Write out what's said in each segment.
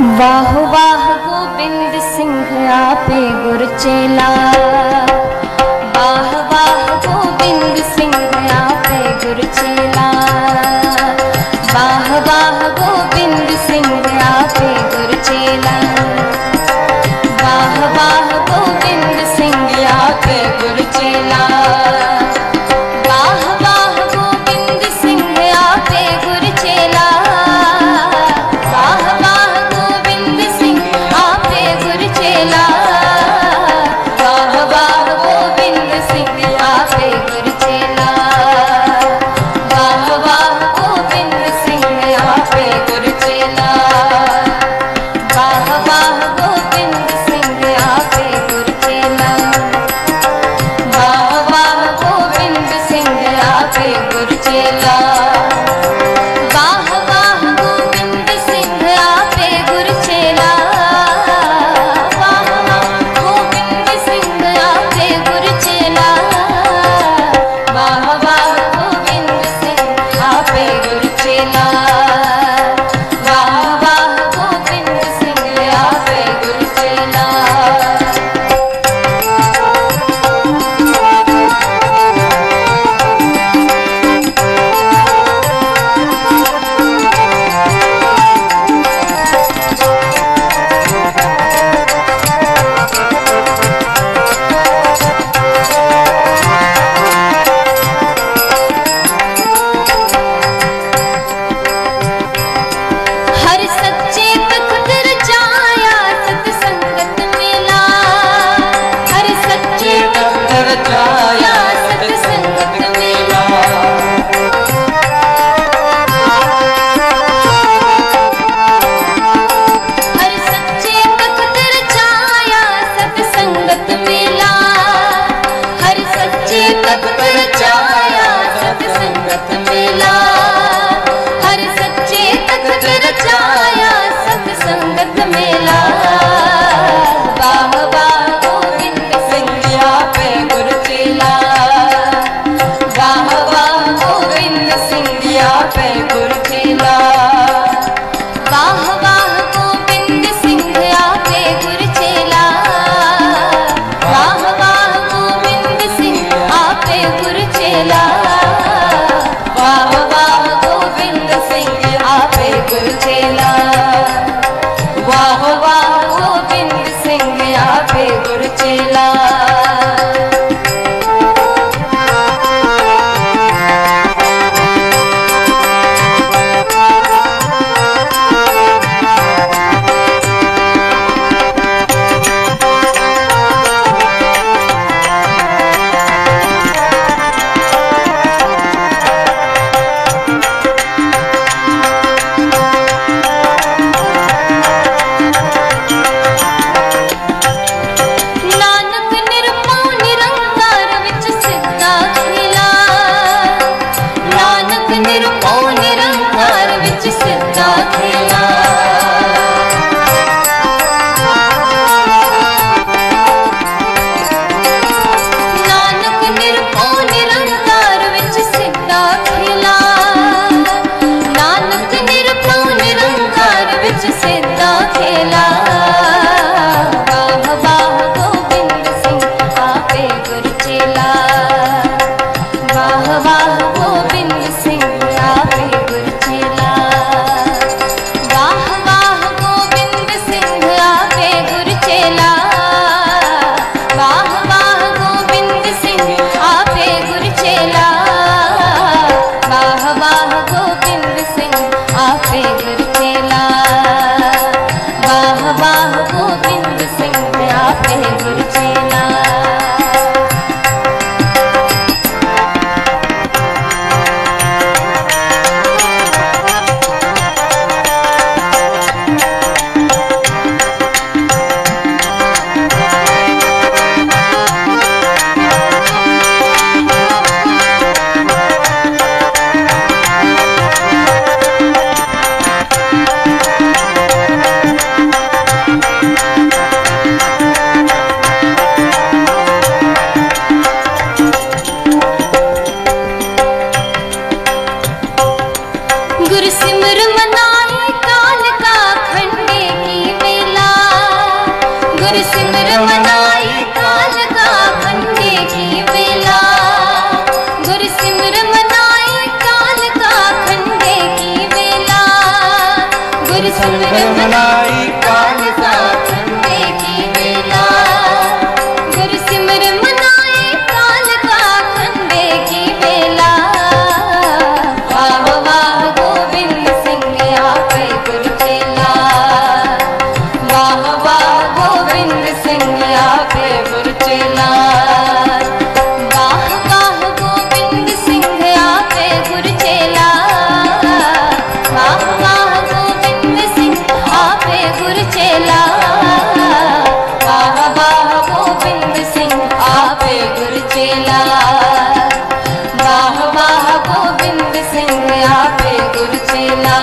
वाह वाह गोविंद सिंह आपे गुरचेला, वाह वाह गोविंद सिंह आपे गुरचेला, वाह वाह गोविंद सिंह आपे गुरचेला, वाह वाह गोविंद सिंह आपे गुरचेला, वाह वाह गोविंद सिंह आपे गुरचेला, वाह वाह गोविंद सिंह आपे गुरचेला, वाह वाह गोविंद सिंह आपे गुरचेला, वाह वाह गोविंद सिंह आपे गुरचेला, वाह वाह गोविंद सिंह आपे गुरचेला, वाह वाह गोविंद सिंह आपे गुरचेला, वाह वाह गोविंद सिंह आपे गुरचेला, वाह वाह गोविंद सिंह आपे गुरचेला, वाह वाह गोविंद सिंह आपे गुरचेला, वाह वाह गोविंद सिंह आपे गुरचेला। हर सच्चे तख्त रचाया सत्संगत मेला, हर सच्चे तख्त रचाया सत्संगत मेला, हर सच्चे तख्त रचाया सत्संगत मेला, हर सच्चे तख्त रचाया सत्संगत मेला, हर सच्चे तख्त रचाया सत्संगत मेला, वाह वाह गोविंद सिंह आपे गुरचेला, वाह वाह गोविंद सिंह आपे गुरचेला, वाह वाह गोविंद सिंह आपे गुरचेला, वाह वाह गोविंद सिंह आपे गुरचेला, वाह वाह गोविंद सिंह आपे गुरचेला, वाह वाह गोविंद सिंह आपे गुरचेला। नानक निरपौ निरंकार विच सिद्धा खेला, नानक निरपौ निरंकार विच सिद्धा खेला, नानक निरपौ निरंकार विच सिद्धा खेला, नानक निरपौ निरंकार विच सिद्धा खेला, वाह वाह गोविंद सिंह आपे गुरचेला, वाह वाह गोविंद सिंह आपे गुरचेला, वाह गुरसिमर मनाई काल का खंडे की बेला, गुरसिमर मनाई काल का खंडे की बेला, गुरसिमर मनाई काल का खंडे की बेला, गुरसिमर मनाई काल का खंडे की बेला। वाह वाह गोविंद सिंह आपे गुरचेला, वाह वाह गोविंद सिंह आपे गुरचेला, वाह वाह गोविंद सिंह आपे गुरचेला, वाह वाह गोविंद सिंह आपे गुरचेला, वाह वाह गोविंद सिंह आपे गुरचेला, वाह वाह गोविंद सिंह आपे गुरचेला।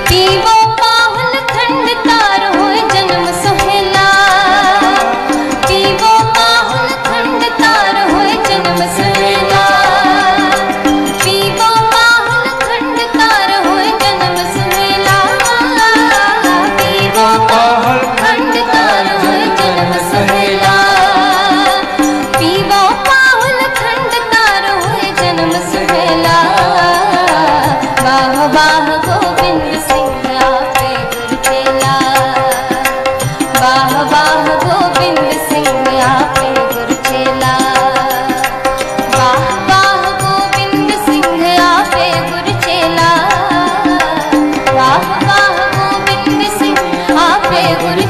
पीवो पाहुल खंड तार होए जन्म सुहेला, पीवो पाहुल खंड तार होए जन्म सुहेला, पीवो पाहुल खंड तार होए जन्म सुहेला, पीवो पाहुल खंड तार होए जन्म सुहेला, पीवो पाहुल खंड तार होए जन्म सुहेला। वाह वाह गोविंद सिंह आपे गुरचेला, वाह वाह गोविंद सिंह आपे गुरचेला, वाह वाह गोविंद सिंह आपे गुरचेला, वाह वाह गोविंद सिंह आपे गुरचेला।